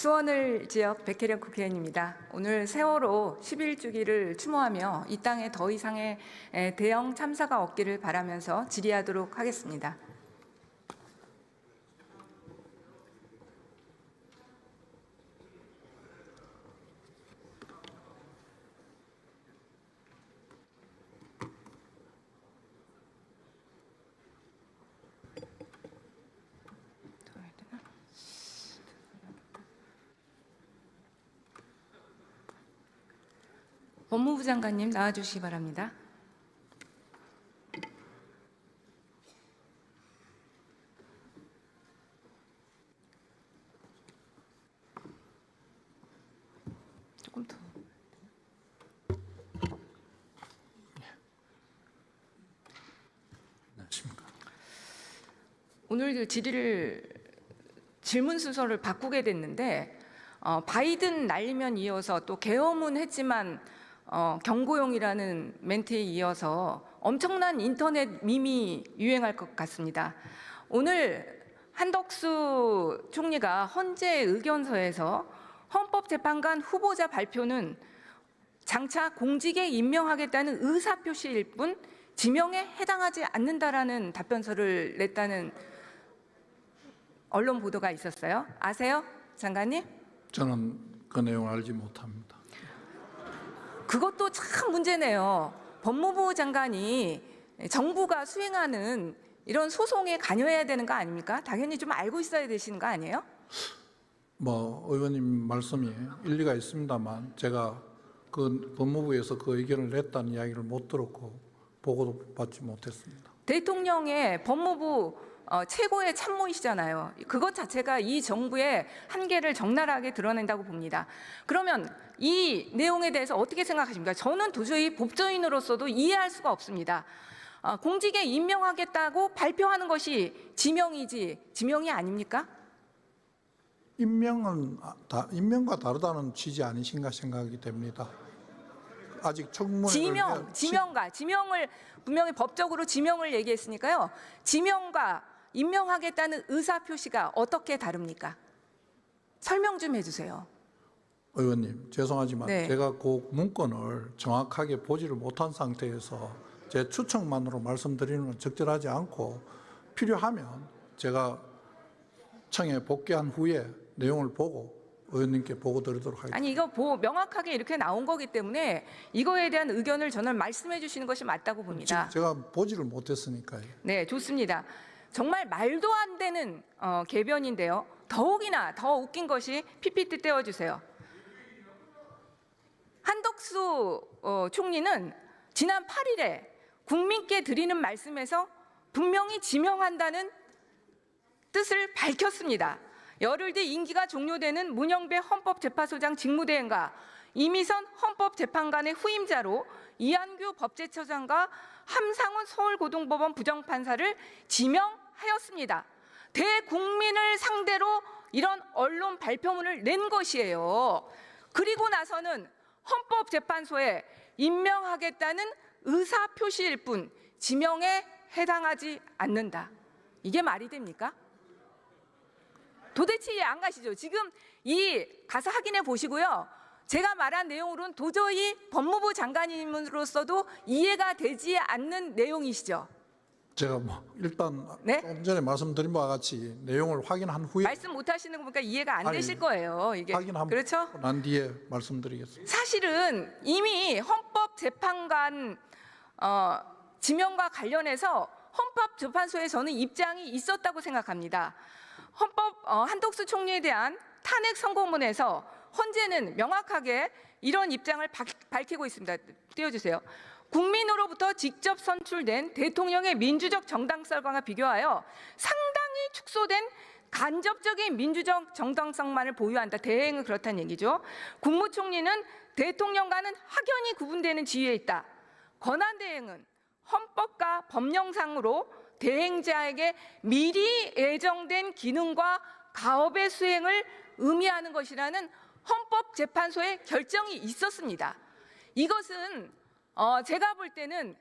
수원을 지역 백혜련 국회의원입니다. 오늘 세월호 11주기를 추모하며 이 땅에 더 이상의 대형 참사가 없기를 바라면서 질의하도록 하겠습니다. 법무부 장관님 나와주시기 바랍니다. 조금 더. 안녕하십니까. 오늘 그 질문 순서를 바꾸게 됐는데 바이든 날리면 이어서 또 계엄은 했지만 경고용이라는 멘트에 이어서 엄청난 인터넷 밈이 유행할 것 같습니다. 오늘 한덕수 총리가 헌재 의견서에서 헌법재판관 후보자 발표는 장차 공직에 임명하겠다는 의사표시일 뿐 지명에 해당하지 않는다라는 답변서를 냈다는 언론 보도가 있었어요. 아세요, 장관님? 저는 그 내용을 알지 못합니다. 그것도 참 문제네요. 법무부 장관이 정부가 수행하는 이런 소송에 관여해야 되는 거 아닙니까? 당연히 좀 알고 있어야 되시는 거 아니에요? 의원님 말씀이 일리가 있습니다만 제가 그 법무부에서 그 의견을 냈다는 이야기를 못 들었고 보고도 받지 못했습니다. 대통령의 법무부 최고의 참모이시잖아요. 그것 자체가 이 정부의 한계를 적나라하게 드러낸다고 봅니다. 그러면 이 내용에 대해서 어떻게 생각하십니까? 저는 도저히 법조인으로서도 이해할 수가 없습니다. 공직에 임명하겠다고 발표하는 것이 지명이지 지명이 아닙니까? 임명과 다르다는 취지 아니신가 생각이 됩니다. 아직 청문회 지명을 분명히 법적으로 지명을 얘기했으니까요. 지명과 임명하겠다는 의사 표시가 어떻게 다릅니까? 설명 좀 해주세요. 의원님 죄송하지만 네. 제가 그 문건을 정확하게 보지를 못한 상태에서 제 추측만으로 말씀드리는 건 적절하지 않고 필요하면 제가 청에 복귀한 후에 내용을 보고 의원님께 보고 드리도록 하겠습니다. 아니 이거 명확하게 이렇게 나온 거기 때문에 이거에 대한 의견을 저는 말씀해 주시는 것이 맞다고 봅니다. 제가 보지를 못했으니까요. 네, 좋습니다. 정말 말도 안 되는 개변인데요. 더욱이나 더 웃긴 것이 PPT 떼어주세요. 한덕수 총리는 지난 8일에 국민께 드리는 말씀에서 분명히 지명한다는 뜻을 밝혔습니다. 열흘 뒤 임기가 종료되는 문영배 헌법재판소장 직무대행과 이미선 헌법재판관의 후임자로 이한규 법제처장과 함상훈 서울고등법원 부장판사를 지명하였습니다. 대국민을 상대로 이런 언론 발표문을 낸 것이에요. 그리고 나서는 헌법재판소에 임명하겠다는 의사표시일 뿐 지명에 해당하지 않는다. 이게 말이 됩니까? 도대체 이해 안 가시죠? 지금 가서 확인해 보시고요. 제가 말한 내용으로는 도저히 법무부 장관님으로서도 이해가 되지 않는 내용이시죠? 제가 일단 네? 좀 전에 말씀드린 바와 같이 내용을 확인한 후에 말씀 못 하시는 거 보니까 이해가 안 되실 거예요. 이게 확인하고 그렇죠? 난 뒤에 말씀드리겠습니다. 사실은 이미 헌법재판관 지명과 관련해서 헌법재판소에 저는 입장이 있었다고 생각합니다. 한덕수 총리에 대한 탄핵 선고문에서 헌재는 명확하게 이런 입장을 밝히고 있습니다. 띄워주세요. 국민으로부터 직접 선출된 대통령의 민주적 정당성과 비교하여 상당히 축소된 간접적인 민주적 정당성만을 보유한다. 대행은 그렇다는 얘기죠. 국무총리는 대통령과는 확연히 구분되는 지위에 있다. 권한대행은 헌법과 법령상으로 대행자에게 미리 예정된 기능과 가업의 수행을 의미하는 것이라는 헌법재판소의 결정이 있었습니다. 이것은 제가 볼 때는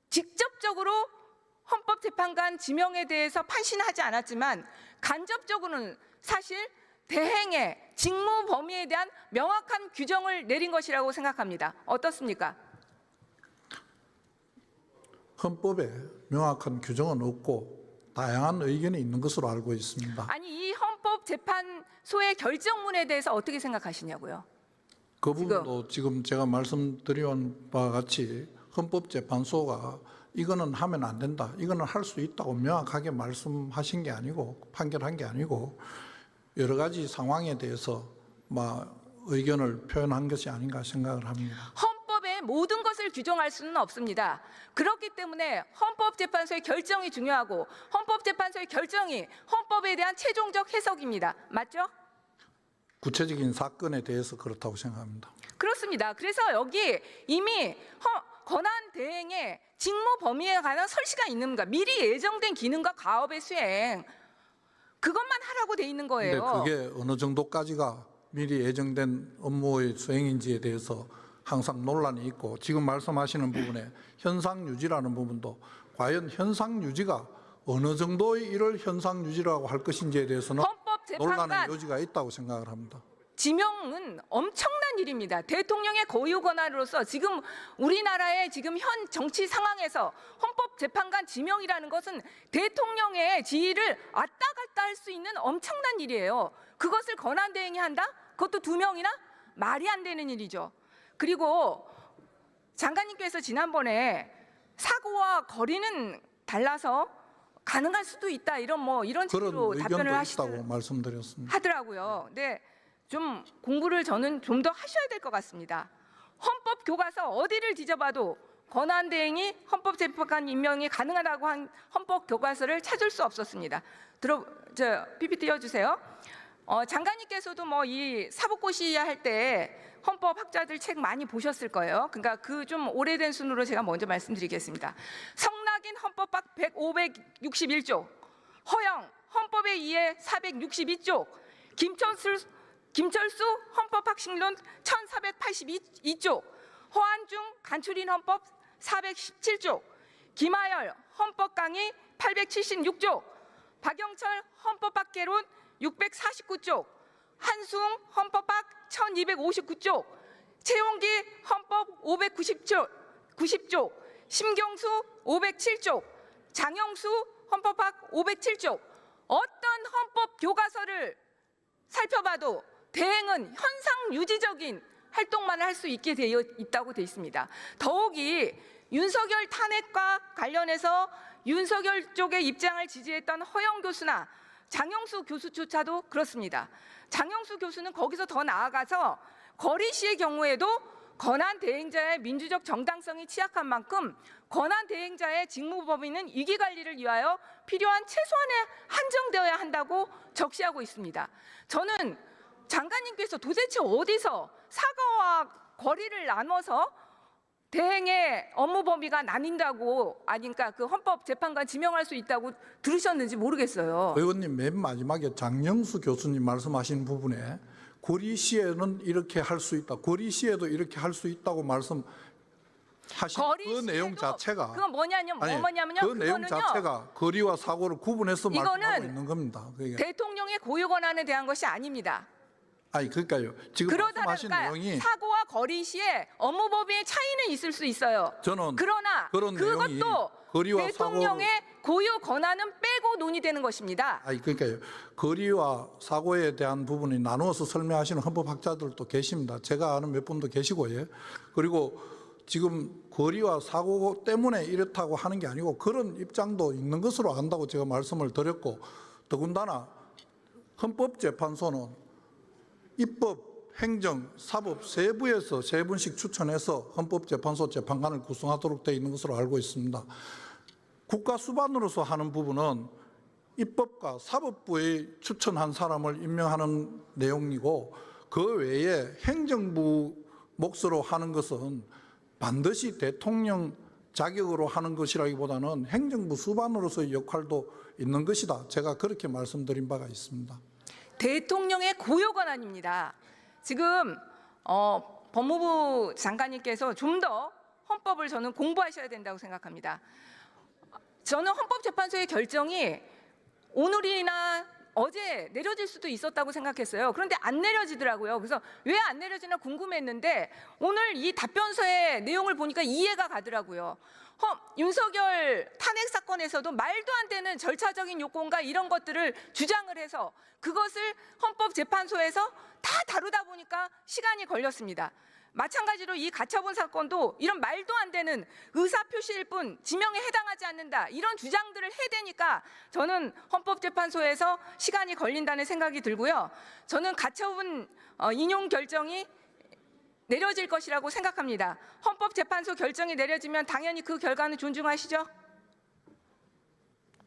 직접적으로 헌법재판관 지명에 대해서 판신하지 않았지만 간접적으로는 사실 대행의 직무 범위에 대한 명확한 규정을 내린 것이라고 생각합니다. 어떻습니까? 헌법에 명확한 규정은 없고 다양한 의견이 있는 것으로 알고 있습니다. 아니, 이 헌법재판소의 결정문에 대해서 어떻게 생각하시냐고요? 그 부분도 지금 제가 말씀드린 바와 같이 헌법재판소가 이거는 하면 안 된다, 이거는 할 수 있다고 명확하게 말씀하신 게 아니고 판결한 게 아니고 여러 가지 상황에 대해서 의견을 표현한 것이 아닌가 생각을 합니다. 헌법의 모든 것을 규정할 수는 없습니다. 그렇기 때문에 헌법재판소의 결정이 중요하고 헌법재판소의 결정이 헌법에 대한 최종적 해석입니다. 맞죠? 구체적인 사건에 대해서 그렇다고 생각합니다. 그렇습니다. 그래서 여기 이미 권한 대행의 직무 범위에 관한 설시가 있는 겁니다. 미리 예정된 기능과 가업의 수행, 그것만 하라고 돼 있는 그런데 거예요. 그게 어느 정도까지가 미리 예정된 업무의 수행인지에 대해서 항상 논란이 있고 지금 말씀하시는 부분에 현상 유지라는 부분도 과연 현상 유지가 어느 정도의 이를 현상 유지라고 할 것인지에 대해서는 논란의 헌법재판관 여지가 있다고 생각을 합니다. 지명은 엄청난 일입니다. 대통령의 고유 권한으로서 지금 우리나라의 지금 현 정치 상황에서 헌법재판관 지명이라는 것은 대통령의 지위를 왔다 갔다 할 수 있는 엄청난 일이에요. 그것을 권한대행이 한다? 그것도 2명이나? 말이 안 되는 일이죠. 그리고 장관님께서 지난번에 사고와 거리는 달라서 가능할 수도 있다, 이런 식으로 그런 답변을 의견도 있다고 말씀드렸습니다. 하더라고요. 네, 좀 공부를 저는 좀 더 하셔야 될 것 같습니다. 헌법 교과서 어디를 뒤져봐도 권한대행이 헌법재판관 임명이 가능하다고 한 헌법 교과서를 찾을 수 없었습니다. PPT 띄워주세요. 장관님께서도 이 사법고시 할 때 헌법학자들 책 많이 보셨을 거예요. 그러니까 그 좀 오래된 순으로 제가 먼저 말씀드리겠습니다. 성낙인 헌법학 561조, 허영 헌법에 의해 462조, 김철수 헌법학식론 1482조, 허한중 간추린 헌법 417조, 김하열 헌법강의 876조, 박영철 헌법학개론 649조, 한수웅 헌법학 1259조, 최용기 헌법 590조, 심경수 507조, 장영수 헌법학 507조. 어떤 헌법 교과서를 살펴봐도 대행은 현상 유지적인 활동만 할 수 있게 되어 있다고 되어 있습니다. 더욱이 윤석열 탄핵과 관련해서 윤석열 쪽의 입장을 지지했던 허영 교수나 장영수 교수조차도 그렇습니다. 장영수 교수는 거기서 더 나아가서 거리 시의 경우에도 권한 대행자의 민주적 정당성이 취약한 만큼 권한 대행자의 직무 범위는 이기 관리를 위하여 필요한 최소한에 한정되어야 한다고 적시하고 있습니다. 저는 장관님께서 도대체 어디서 사과와 거리를 나눠서 대행의 업무 범위가 나뉜다고, 그러니까 그 헌법재판관 지명할 수 있다고 들으셨는지 모르겠어요. 의원님 맨 마지막에 장영수 교수님 말씀하신 부분에 고리시에는 이렇게 할 수 있다, 고리시에도 이렇게 할 수 있다고 말씀하신 그 내용 자체가 그건 뭐냐면요. 그 내용 그거는요, 자체가 거리와 사고를 구분해서 말씀하고 이거는 있는 겁니다. 그게. 대통령의 고유 권한에 대한 것이 아닙니다. 그러니까요. 지금 말씀하신 내용이 사고와 거리 시에 업무 범위의 차이는 있을 수 있어요. 저는 그러나 그런 내용이 그것도 거리와 대통령의 고유 권한은 빼고 논의되는 것입니다. 그러니까요. 거리와 사고에 대한 부분이 나누어서 설명하시는 헌법학자들도 계십니다. 제가 아는 몇 분도 계시고요. 그리고 지금 거리와 사고 때문에 이렇다고 하는 게 아니고 그런 입장도 있는 것으로 안다고 제가 말씀을 드렸고, 더군다나 헌법재판소는 입법, 행정, 사법 세 부에서 세 분씩 추천해서 헌법재판소 재판관을 구성하도록 되어 있는 것으로 알고 있습니다. 국가수반으로서 하는 부분은 입법과 사법부의 추천한 사람을 임명하는 내용이고, 그 외에 행정부 몫으로 하는 것은 반드시 대통령 자격으로 하는 것이라기보다는 행정부 수반으로서의 역할도 있는 것이다. 제가 그렇게 말씀드린 바가 있습니다. 대통령의 고유 권한입니다. 지금 법무부 장관님께서 좀 더 헌법을 저는 공부하셔야 된다고 생각합니다. 저는 헌법재판소의 결정이 오늘이나 어제 내려질 수도 있었다고 생각했어요. 그런데 안 내려지더라고요. 그래서 왜 안 내려지나 궁금했는데 오늘 이 답변서의 내용을 보니까 이해가 가더라고요. 윤석열 탄핵 사건에서도 말도 안 되는 절차적인 요건과 이런 것들을 주장을 해서 그것을 헌법재판소에서 다 다루다 보니까 시간이 걸렸습니다. 마찬가지로 이 가처분 사건도 이런 말도 안 되는 의사표시일 뿐 지명에 해당하지 않는다 이런 주장들을 해대니까 저는 헌법재판소에서 시간이 걸린다는 생각이 들고요. 저는 가처분 인용 결정이 내려질 것이라고 생각합니다. 헌법재판소 결정이 내려지면 당연히 그 결과는 존중하시죠?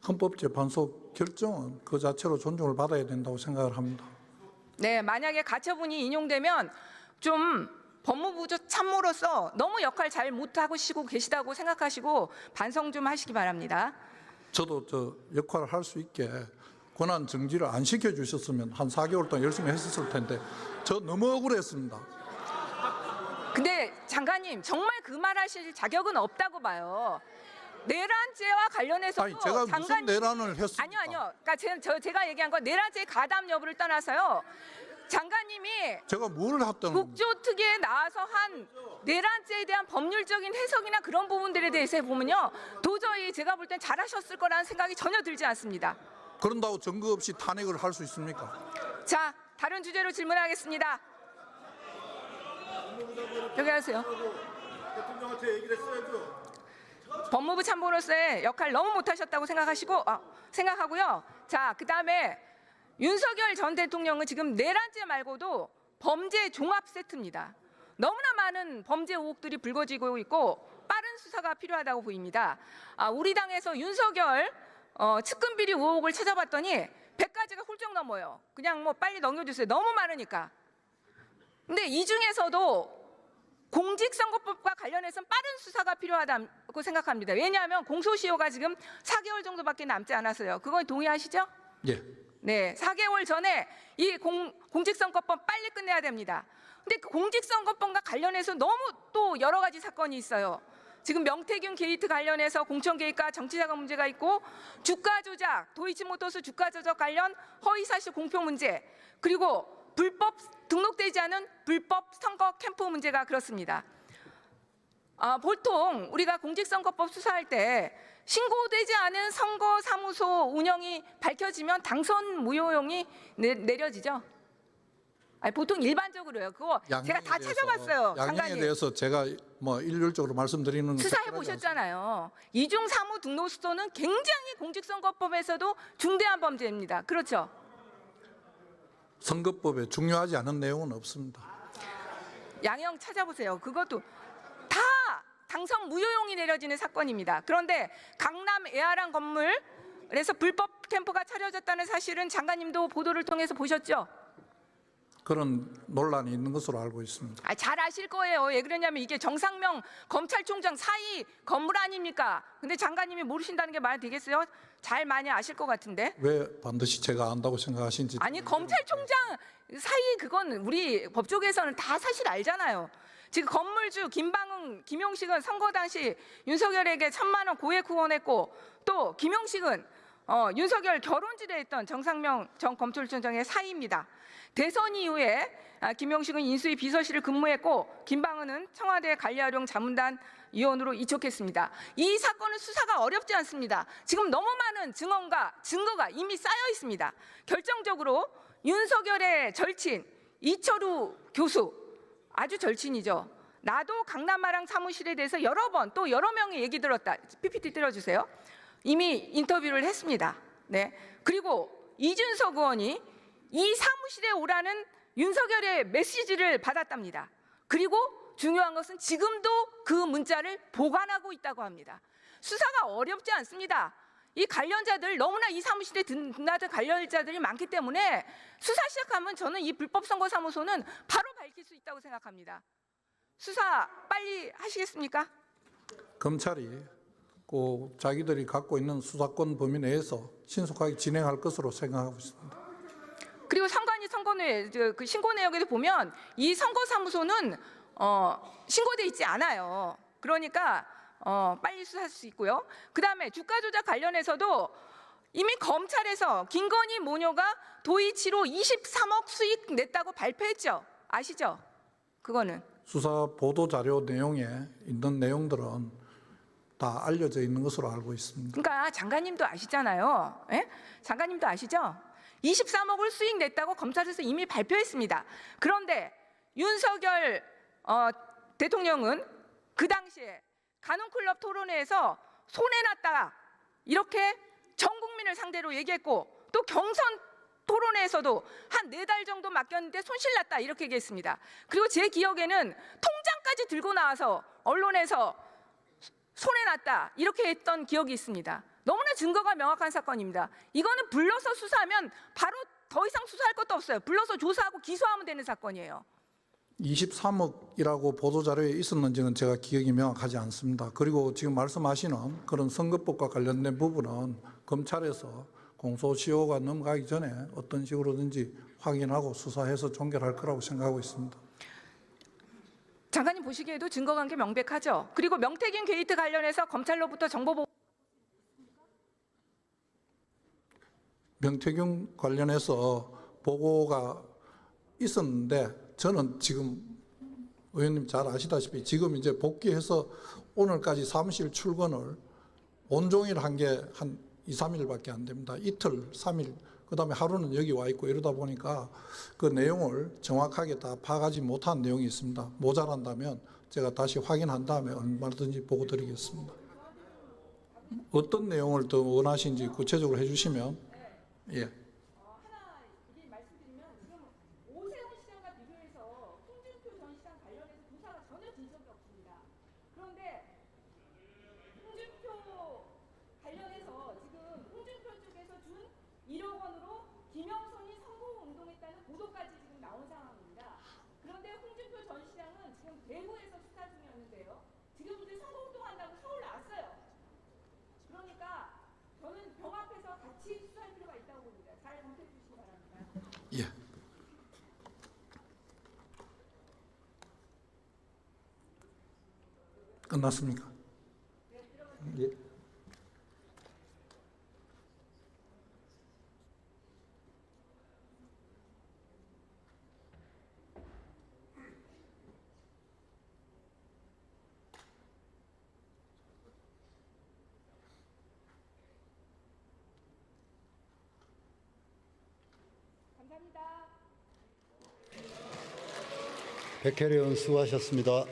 헌법재판소 결정은 그 자체로 존중을 받아야 된다고 생각을 합니다. 네, 만약에 가처분이 인용되면 좀 법무부 참모로서 너무 역할 잘 못하고 계시다고 생각하시고 반성 좀 하시기 바랍니다. 저도 저 역할을 할 수 있게 권한 정지를 안 시켜주셨으면 한 4개월 동안 열심히 했었을 텐데 저 너무 억울했습니다. 근데 장관님 정말 그 말하실 자격은 없다고 봐요. 내란죄와 관련해서도 아니 제가 무슨 내란을 했습니까? 아니요. 그러니까 제가 얘기한 건 내란죄 가담 여부를 떠나서요. 장관님이 제가 뭘 했던 국조특위에 나와서 한 내란죄에 대한 법률적인 해석이나 그런 부분들에 대해서 보면요. 도저히 제가 볼 땐 잘하셨을 거라는 생각이 전혀 들지 않습니다. 그런다고 증거 없이 탄핵을 할 수 있습니까? 자, 다른 주제로 질문하겠습니다. 여기 하세요. 대통령한테 얘기를 했어야죠. 법무부 참모로서의 역할 너무 못하셨다고 생각하고요. 자, 그다음에 윤석열 전 대통령은 지금 내란죄 말고도 범죄 종합 세트입니다. 너무나 많은 범죄 의혹들이 불거지고 있고 빠른 수사가 필요하다고 보입니다. 우리 당에서 윤석열 측근 비리 의혹을 찾아봤더니 100가지가 훌쩍 넘어요. 그냥 뭐 빨리 넘겨주세요. 너무 많으니까. 근데 이 중에서도 공직선거법과 관련해서는 빠른 수사가 필요하다고 생각합니다. 왜냐하면 공소시효가 지금 4개월 정도밖에 남지 않았어요. 그건 동의하시죠? 예. 네, 4개월 전에 이 공직선거법 빨리 끝내야 됩니다. 근데 그 공직선거법과 관련해서 너무 또 여러 가지 사건이 있어요. 지금 명태균 게이트 관련해서 공천 개입과 정치자금 문제가 있고 주가 조작, 도이치모터스 주가 조작 관련 허위사실 공표 문제, 그리고 불법 등록되지 않은 불법 선거 캠프 문제가 그렇습니다. 보통 우리가 공직선거법 수사할 때 신고되지 않은 선거사무소 운영이 밝혀지면 당선 무효용이 내려지죠. 보통 일반적으로요. 그거 제가 다 찾아봤어요. 양형에 장관님. 대해서 제가 뭐 일률적으로 말씀드리는 수사해 보셨잖아요. 이중 사무 등록수도는 굉장히 공직선거법에서도 중대한 범죄입니다. 그렇죠? 선거법에 중요하지 않은 내용은 없습니다. 양형 찾아보세요. 그것도 다 당선 무효용이 내려지는 사건입니다. 그런데 강남 에아랑 건물에서 불법 캠프가 차려졌다는 사실은 장관님도 보도를 통해서 보셨죠? 그런 논란이 있는 것으로 알고 있습니다. 잘 아실 거예요. 왜 그러냐면 이게 정상명 검찰총장 사이 건물 아닙니까? 근데 장관님이 모르신다는 게 말 되겠어요? 잘 많이 아실 것 같은데. 왜 반드시 제가 안다고 생각하신지. 아니 검찰총장 사이 그건 우리 법조계에서는 다 사실 알잖아요. 지금 건물주 김방흥, 김용식은 선거 당시 윤석열에게 1,000만 원 고액 후원했고 또 김용식은 윤석열 결혼지대 했던 정상명 전 검찰총장의 사이입니다. 대선 이후에 김용식은 인수위 비서실을 근무했고 김방은은 청와대 관리활용 자문단 위원으로 이촉했습니다. 이 사건은 수사가 어렵지 않습니다. 지금 너무 많은 증언과 증거가 이미 쌓여 있습니다. 결정적으로 윤석열의 절친 이철우 교수, 아주 절친이죠. 나도 강남마랑 사무실에 대해서 여러 번 또 여러 명의 얘기 들었다. PPT 띄워주세요. 이미 인터뷰를 했습니다. 네. 그리고 이준석 의원이 이 사무실에 오라는 윤석열의 메시지를 받았답니다. 그리고 중요한 것은 지금도 그 문자를 보관하고 있다고 합니다. 수사가 어렵지 않습니다. 이 관련자들 너무나 이 사무실에 드나든 관련자들이 많기 때문에 수사 시작하면 저는 이 불법 선거사무소는 바로 밝힐 수 있다고 생각합니다. 수사 빨리 하시겠습니까? 검찰이 꼭 자기들이 갖고 있는 수사권 범위 내에서 신속하게 진행할 것으로 생각하고 있습니다. 그리고 선관위 선거내 그 신고 내역에도 보면 이 선거사무소는 신고돼 있지 않아요. 그러니까 빨리 수사할 수 있고요. 그다음에 주가 조작 관련해서도 이미 검찰에서 김건희 모녀가 도이치로 23억 수익 냈다고 발표했죠. 아시죠? 그거는. 수사 보도 자료 내용에 있는 내용들은 다 알려져 있는 것으로 알고 있습니다. 그러니까 장관님도 아시잖아요. 예? 장관님도 아시죠? 23억을 수익 냈다고 검찰에서 이미 발표했습니다. 그런데 윤석열 대통령은 그 당시에 가논클럽 토론회에서 손해났다 이렇게 전 국민을 상대로 얘기했고, 또 경선 토론회에서도 한 4달 정도 맡겼는데 손실났다 이렇게 얘기했습니다. 그리고 제 기억에는 통장까지 들고 나와서 언론에서 손해났다 이렇게 했던 기억이 있습니다. 너무나 증거가 명확한 사건입니다. 이거는 불러서 수사하면 바로 더 이상 수사할 것도 없어요. 불러서 조사하고 기소하면 되는 사건이에요. 23억이라고 보도자료에 있었는지는 제가 기억이 명확하지 않습니다. 그리고 지금 말씀하시는 그런 선거법과 관련된 부분은 검찰에서 공소시효가 넘어가기 전에 어떤 식으로든지 확인하고 수사해서 종결할 거라고 생각하고 있습니다. 장관님 보시기에도 증거관계 명백하죠. 그리고 명태균 게이트 관련해서 검찰로부터 정보 보고 명태균 관련해서 보고가 있었는데 저는 지금 의원님 잘 아시다시피 지금 이제 복귀해서 오늘까지 사무실 출근을 온종일 한 게 한 2, 3일밖에 안 됩니다. 이틀, 3일, 그다음에 하루는 여기 와 있고 이러다 보니까 그 내용을 정확하게 다 파악하지 못한 내용이 있습니다. 모자란다면 제가 다시 확인한 다음에 얼마든지 보고 드리겠습니다. 어떤 내용을 더 원하시는지 구체적으로 해주시면 예. 하나 말씀드리면 지금 오세훈 시장과 비교해서 홍준표 전 시장 관련해서 조사가 전혀 진 적이 없습니다. 그런데 홍준표 관련해서 지금 홍준표 쪽에서 준 1억 원으로 김영선이 선거운동했다는 보도까지 지금 나온 상황입니다. 그런데 홍준표 전 시장은 지금 대구에서 수사 중이었는데요. 지금 이제 선거운동한다고 서울 나왔어요. 그러니까 저는 병 앞에서 같이 수사할 필요가 있다고 봅니다. 잘 검토해 주시기 바랍니다. 예. 끝났습니까? 예. 감사합니다. 백혜련 의원 수고하셨습니다.